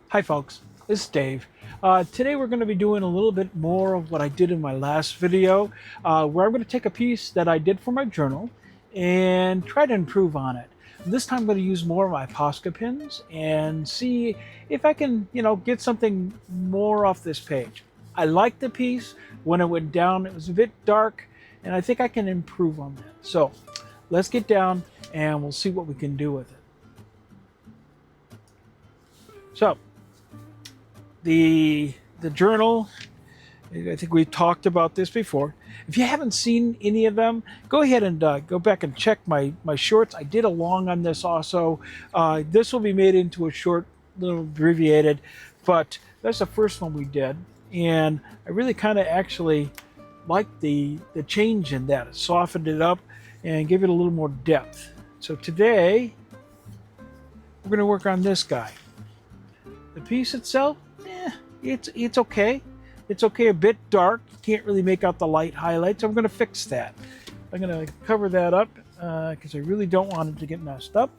Hi folks, this is Dave. Today we're going to be doing a little bit more of what I did in my last video, where I'm going to take a piece that I did for my journal and try to improve on it. This time I'm going to use more of my Posca pins and see if I can, get something more off this page. I liked the piece. When it went down, it was a bit dark, and I think I can improve on that. So let's get down and we'll see what we can do with it. So the journal, I think we've talked about this before. If you haven't seen any of them, go ahead and go back and check my shorts. I did a long on this also. This will be made into a short, little abbreviated, but that's the first one we did. And I really kind of actually liked the change in that. It softened it up and gave it a little more depth. So today, we're going to work on this guy. The piece itself, it's okay. It's okay, a bit dark. You can't really make out the light highlights. I'm going to fix that. I'm going to cover that up because I really don't want it to get messed up.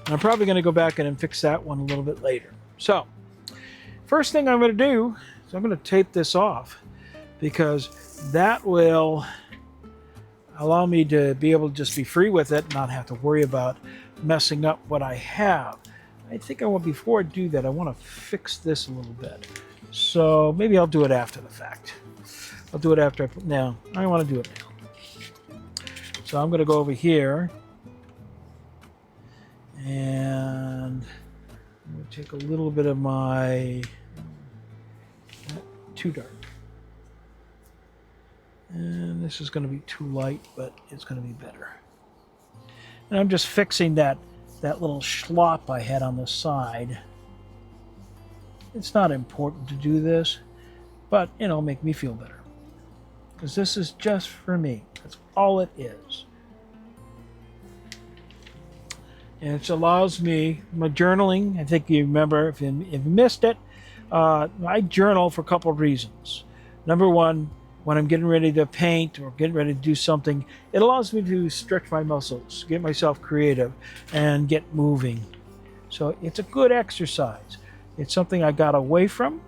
And I'm probably going to go back and fix that one a little bit later. So, first thing I'm going to do is I'm going to tape this off because that will allow me to be able to just be free with it and not have to worry about messing up what I have. I think before I do that, I want to fix this a little bit. So maybe I'll do it after the fact. I'll do it after I now. I want to do it now. So I'm going to go over here and I'm going to take a little bit of my too dark. And this is going to be too light, but it's going to be better. And I'm just fixing that little schlop I had on the side. It's not important to do this, but it'll make me feel better. Because this is just for me. That's all it is. And it allows me, my journaling, I think you remember, if you missed it, I journal for a couple of reasons. Number one, when I'm getting ready to paint or getting ready to do something, it allows me to stretch my muscles, get myself creative, and get moving. So it's a good exercise. It's something I got away from,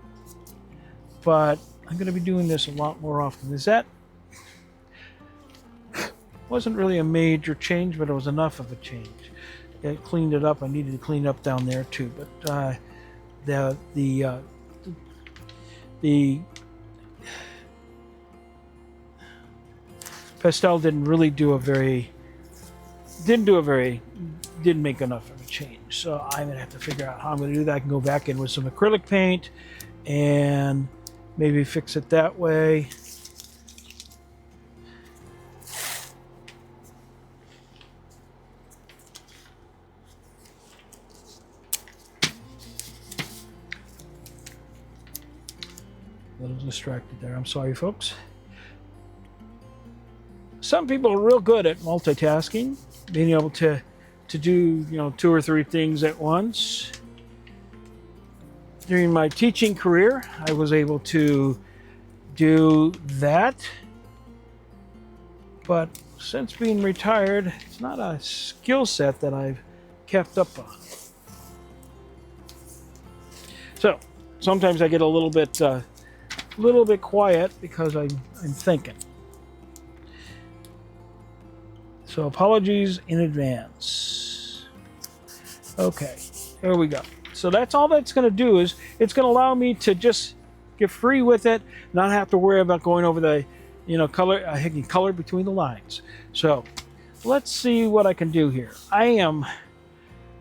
but I'm going to be doing this a lot more often. That wasn't really a major change, but it was enough of a change. It cleaned it up. I needed to clean up down there too, but the pastel didn't make enough of a change. So I'm gonna have to figure out how I'm gonna do that. I can go back in with some acrylic paint and maybe fix it that way. A little distracted there. I'm sorry, folks. Some people are real good at multitasking, being able to do 2 or 3 things at once. During my teaching career, I was able to do that, but since being retired, it's not a skill set that I've kept up on. So sometimes I get a little bit quiet because I'm thinking. So apologies in advance. Okay, there we go. So that's all that's going to do is it's going to allow me to just get free with it, not have to worry about going over the, color between the lines. So let's see what I can do here. I am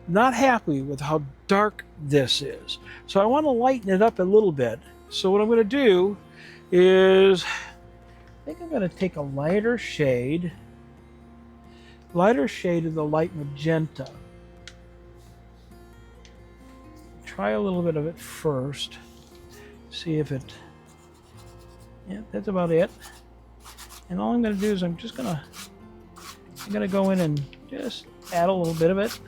not happy with how dark this is. So I want to lighten it up a little bit. So what I'm going to do is, I think I'm going to take a lighter shade of the light magenta. Try a little bit of it first. See if it, yeah, that's about it. And all I'm going to do is I'm going to go in and just add a little bit of it.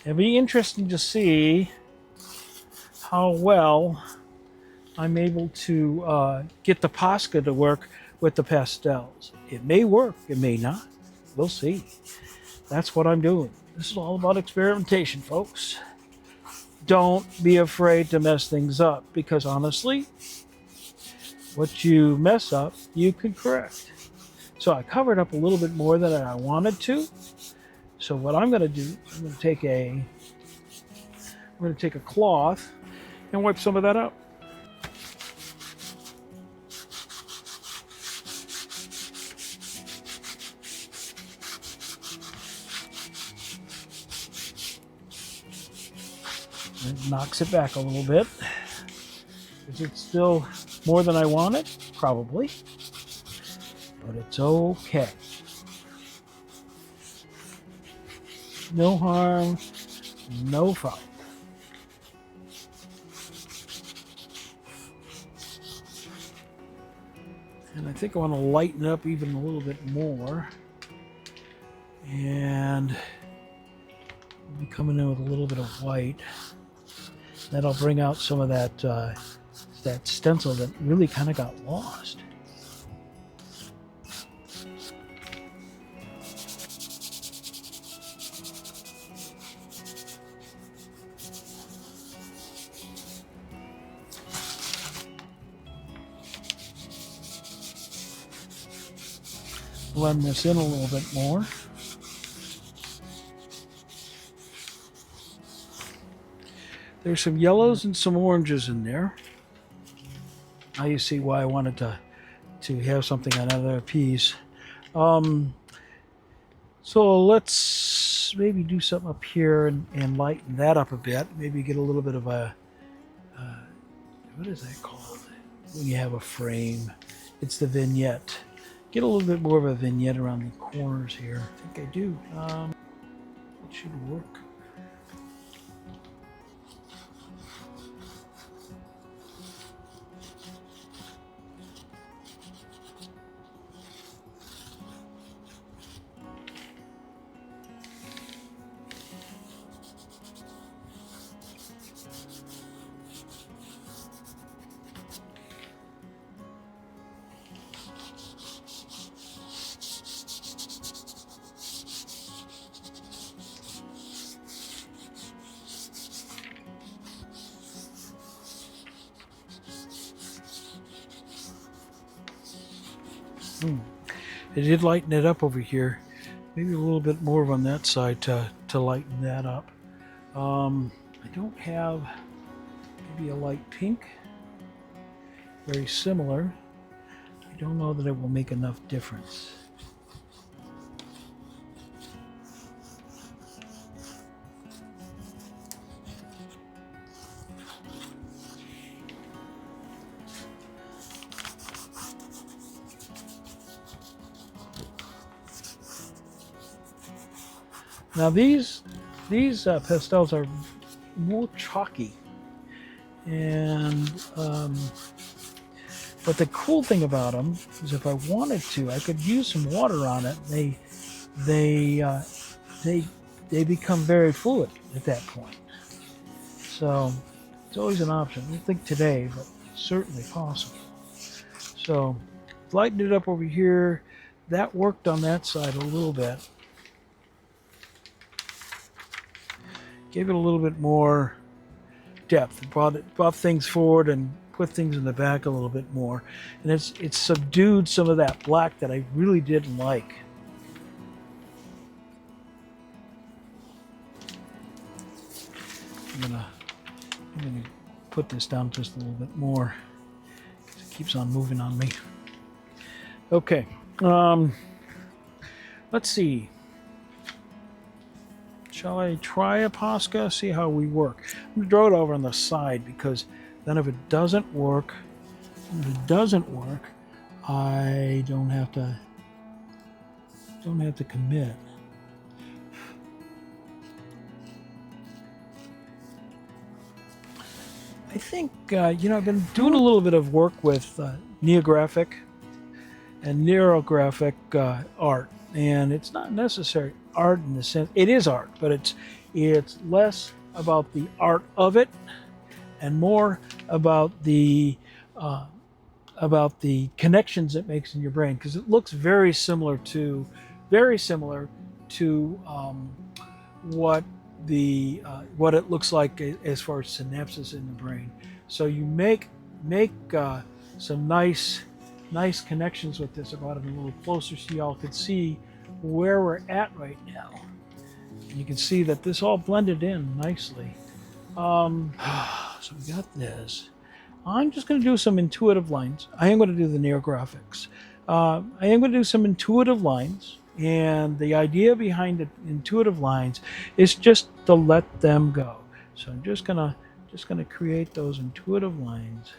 It'll be interesting to see how well I'm able to get the Posca to work with the pastels. It may work, it may not. We'll see. That's what I'm doing. This is all about experimentation, folks. Don't be afraid to mess things up, because honestly, what you mess up, you can correct. So I covered up a little bit more than I wanted to. So what I'm going to do, I'm going to take a cloth and wipe some of that out. It knocks it back a little bit. Is it still more than I wanted? Probably. But it's okay. No harm, no foul. And I think I want to lighten up even a little bit more. And we'll be coming in with a little bit of white. That'll bring out some of that that stencil that really kind of got lost. Blend this in a little bit more. There's some yellows and some oranges in there. Now you see why I wanted to have something on another piece. So let's maybe do something up here and lighten that up a bit. Maybe get a little bit of a, what is that called? When you have a frame. It's the vignette. Get a little bit more of a vignette around the corners here. I think I do. It should work. It did lighten it up over here. Maybe a little bit more on that side to lighten that up. I don't have maybe a light pink. Very similar. I don't know that it will make enough difference. Now these pastels are more chalky, and but the cool thing about them is if I wanted to, I could use some water on it. They become very fluid at that point. So it's always an option. I don't think today, but certainly possible. So lighten it up over here. That worked on that side a little bit. Gave it a little bit more depth. It brought things forward and put things in the back a little bit more. And it's subdued some of that black that I really didn't like. I'm gonna put this down just a little bit more because it keeps on moving on me. Okay, let's see. Shall I try a Posca? See how we work. I'm gonna draw it over on the side because then if it doesn't work, I don't have to commit. I think I've been doing a little bit of work with Neurographic and Neurographic art, and it's not necessarily art in the sense, it is art, but It's less about the art of it and more about the connections it makes in your brain, because it looks very similar to what it looks like as far as synapses in the brain. So you make some nice connections with this. I brought it a little closer so y'all could see where we're at right now. And you can see that this all blended in nicely. So we got this. I'm just going to do some intuitive lines. I am going to do the Neurographics. I am going to do some intuitive lines, and the idea behind the intuitive lines is just to let them go. So I'm just gonna create those intuitive lines.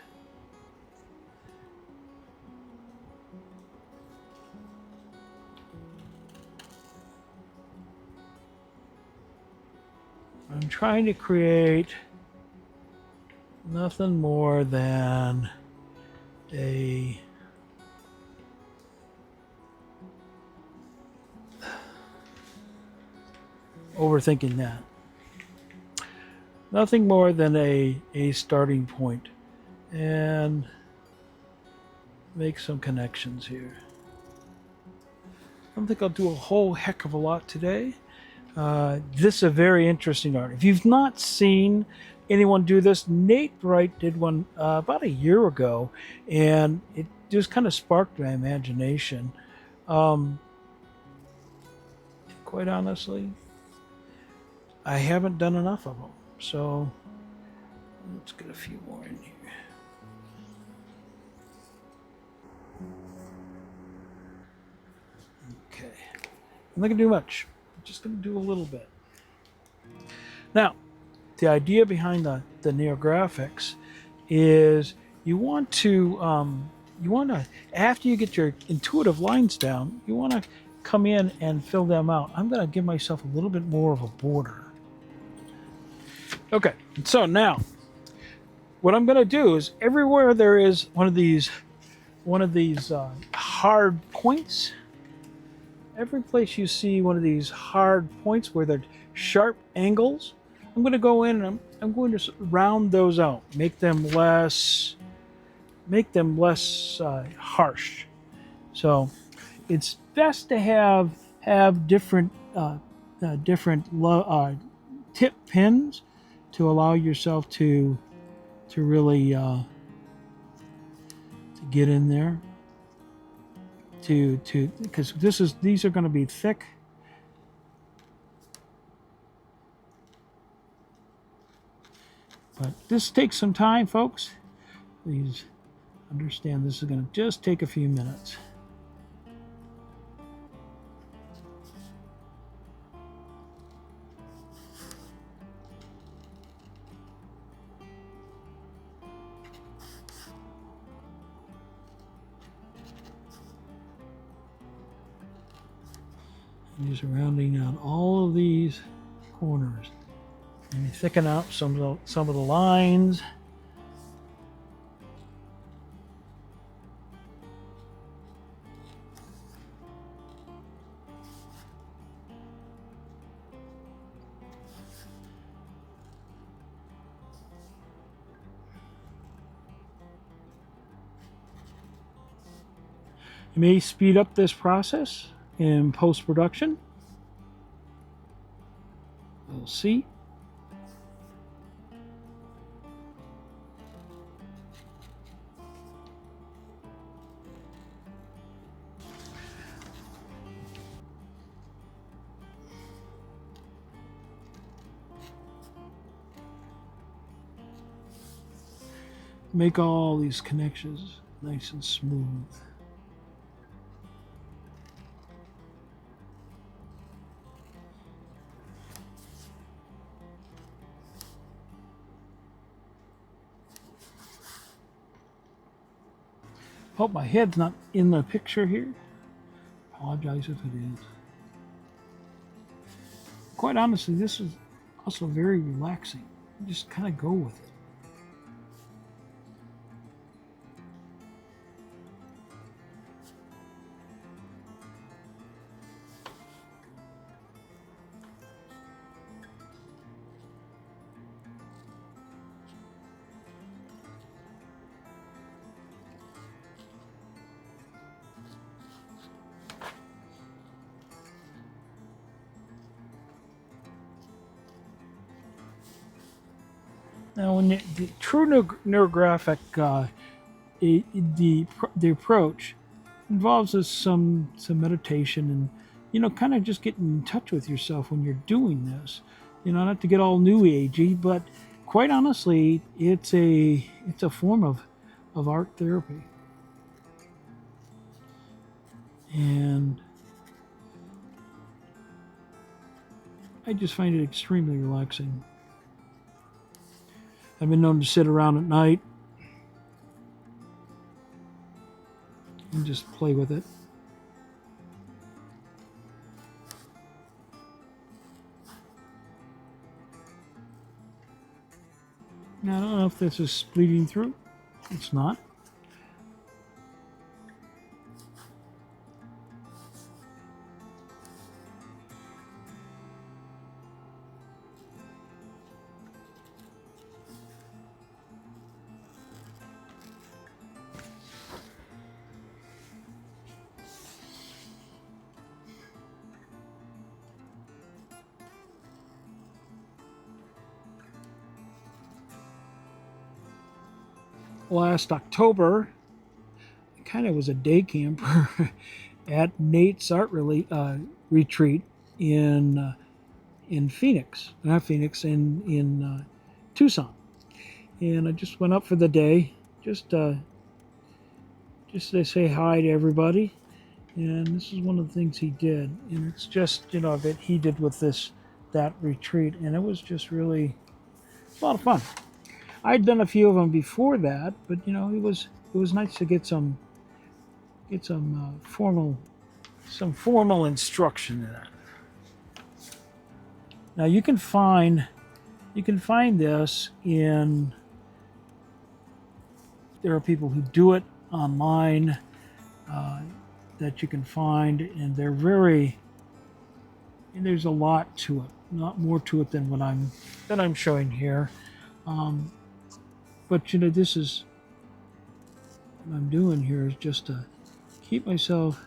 I'm trying to create nothing more than a overthinking that. Nothing more than a starting point, and make some connections here. I don't think I'll do a whole heck of a lot today. This is a very interesting art. If you've not seen anyone do this, Nate Bright did one about a year ago, and it just kind of sparked my imagination. Quite honestly, I haven't done enough of them, so let's get a few more in here. Okay, I'm not gonna do much. I'm just gonna do a little bit. Now, the idea behind the Neurographics is you want to after you get your intuitive lines down, you want to come in and fill them out. I'm going to give myself a little bit more of a border. Okay, so now what I'm going to do is everywhere there is one of these hard points, every place you see one of these hard points where they're sharp angles, I'm going to go in and I'm going to round those out, make them less harsh. So it's best to have different tip pins to allow yourself to really to get in there. Because these are going to be thick. But this takes some time, folks. Please understand this is going to just take a few minutes. I'm just rounding out all of these corners. And thicken out some of the lines. You may speed up this process in post-production. We'll see. Make all these connections nice and smooth. Hope my head's not in the picture here. Apologize if it is. Quite honestly, this is also very relaxing. You just kind of go with it. Now, when the true neurographic, the approach involves some meditation and kind of just getting in touch with yourself when you're doing this. Not to get all new agey, but quite honestly, it's a form of art therapy, and I just find it extremely relaxing. I've been known to sit around at night and just play with it. Now, I don't know if this is bleeding through. It's not. Last October, I kind of was a day camper at Nate's art retreat in Phoenix, not Phoenix, in Tucson, and I just went up for the day, just to say hi to everybody. And this is one of the things he did, and it's just that he did with that retreat, and it was just really a lot of fun. I'd done a few of them before that, but it was nice to get some formal instruction in it. Now you can find this in. There are people who do it online that you can find, and there's a lot to it, not more to it than what I'm showing here. But this is what I'm doing here is just to keep myself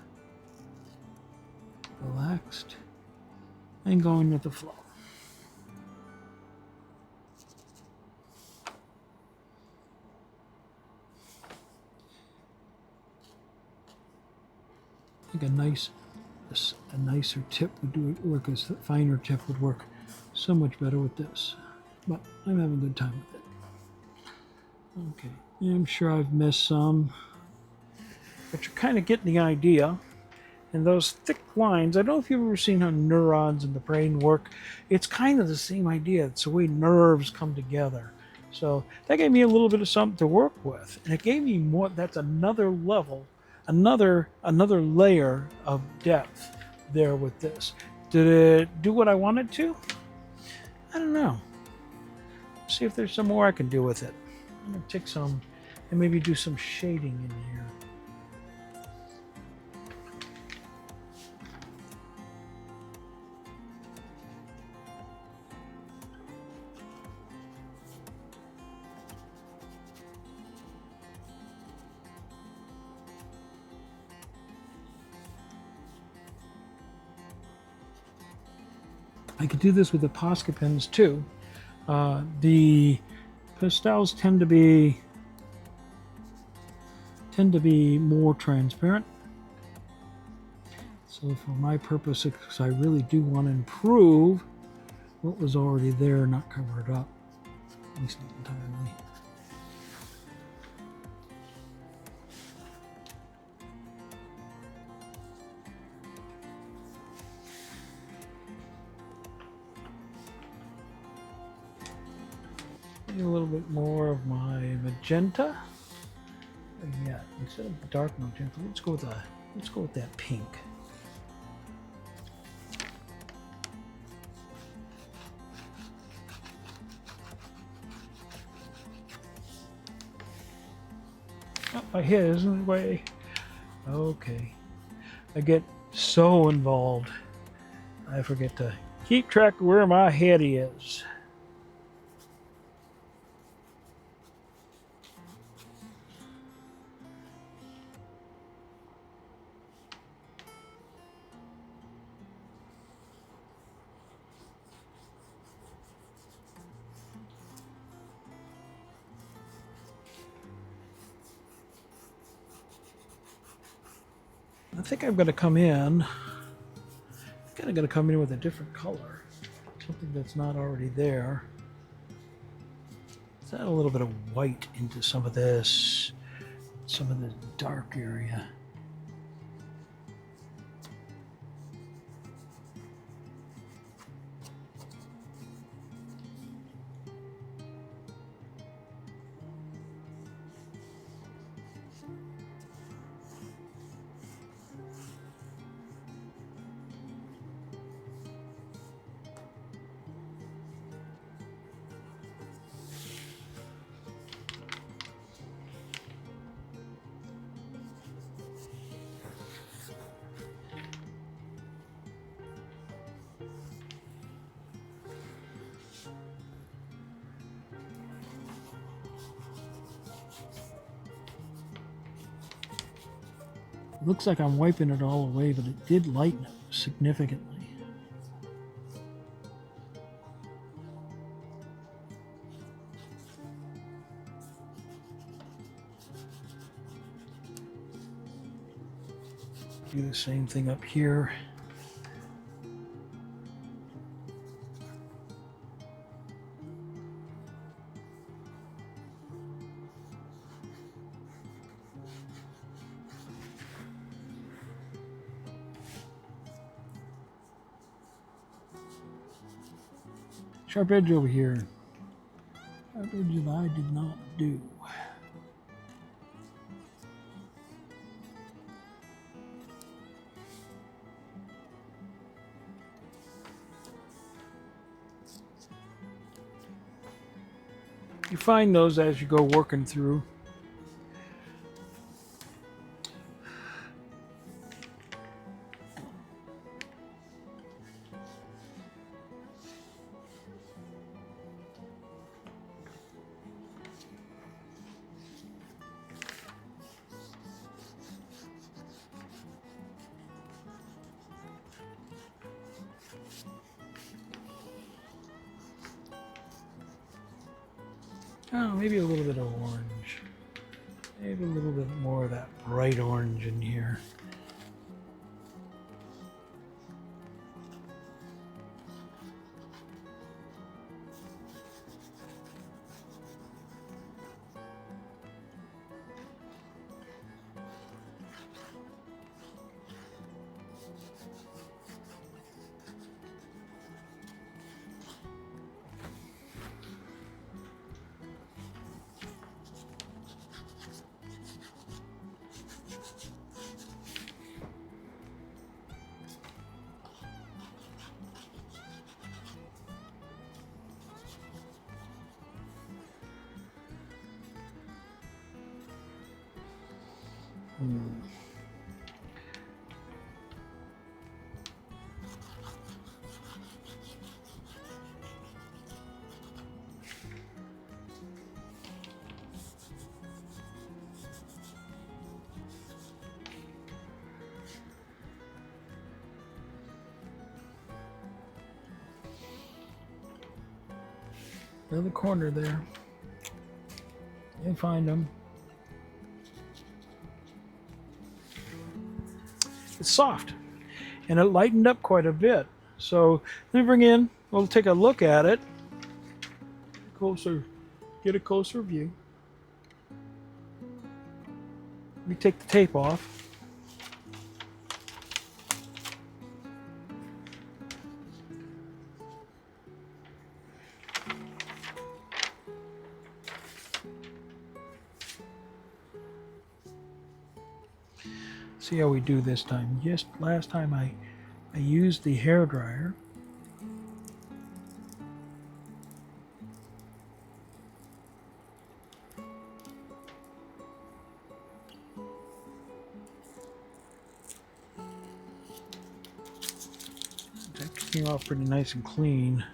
relaxed and going with the flow. I think a nicer tip would work, a finer tip would work so much better with this. But I'm having a good time with it. Okay, I'm sure I've missed some, but you're kind of getting the idea. And those thick lines, I don't know if you've ever seen how neurons in the brain work. It's kind of the same idea. It's the way nerves come together. So that gave me a little bit of something to work with, and it gave me more. That's another level, another layer of depth there with this. Did it do what I wanted to? I don't know. See if there's some more I can do with it. I'm going to take some and maybe do some shading in here. I could do this with the Posca pens too. The pastels tend to be more transparent. So for my purpose, because I really do want to improve what was already there, not cover it up, at least not entirely. A little bit more of my magenta. Yeah, instead of dark magenta, let's go with that pink. Oh, my head is in the way. Okay, I get so involved, I forget to keep track of where my head is. I think I'm going to come in. I'm kind of going to come in with a different color, something that's not already there. Let's add a little bit of white into some of this dark area. Looks like I'm wiping it all away, but it did lighten it significantly. Do the same thing up here. Sharp edge over here. Sharp edge that I did not do. You find those as you go working through. Oh, maybe a little bit of orange. Maybe a little bit more of that bright orange in here. In the corner there. You find them. It's soft, and it lightened up quite a bit. So let me bring in, we'll take a look at it. Get a closer view. Let me take the tape off. See how we do this time. Just last time I used the hair dryer. That came off pretty nice and clean.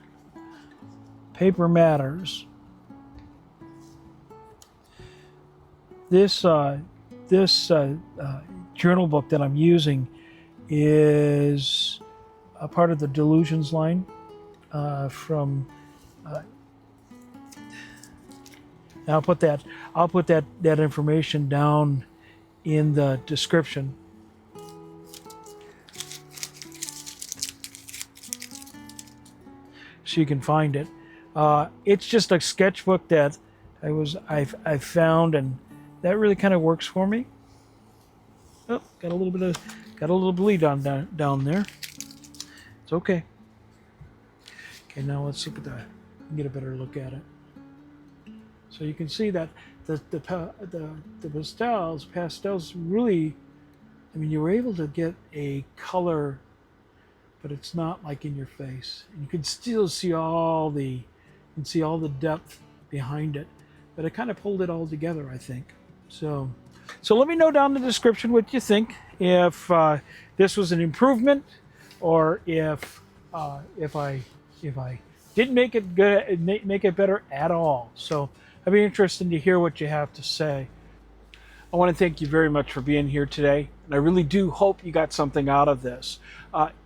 Paper matters. This journal book that I'm using is a part of the Delusions line from. I'll put that information down in the description. so you can find it. It's just a sketchbook that I found, and that really kind of works for me. Oh, got a little bleed on down there. It's okay. Okay, now let's look at that. Get a better look at it. So you can see that the pastels really, I mean, you were able to get a color, but it's not like in your face. And you can still see all the depth behind it. But I kind of pulled it all together, I think. So let me know down in the description what you think. If this was an improvement, or if I didn't make it good, make it better at all. So I'd be interested to hear what you have to say. I want to thank you very much for being here today, and I really do hope you got something out of this.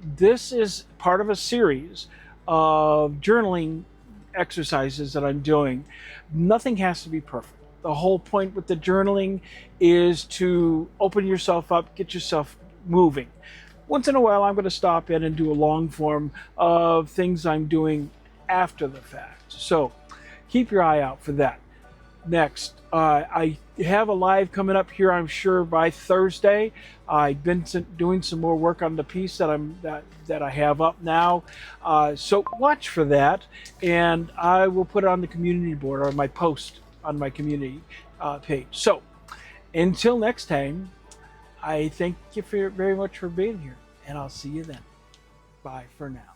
This is part of a series of journaling exercises that I'm doing. Nothing has to be perfect. The whole point with the journaling is to open yourself up, get yourself moving. Once in a while, I'm going to stop in and do a long form of things I'm doing after the fact. So keep your eye out for that. Next, I have a live coming up here, I'm sure, by Thursday. I've been doing some more work on the piece that I have up now. So watch for that, and I will put it on the community board, or my post on my community page. So until next time, I thank you very much for being here, and I'll see you then. Bye for now.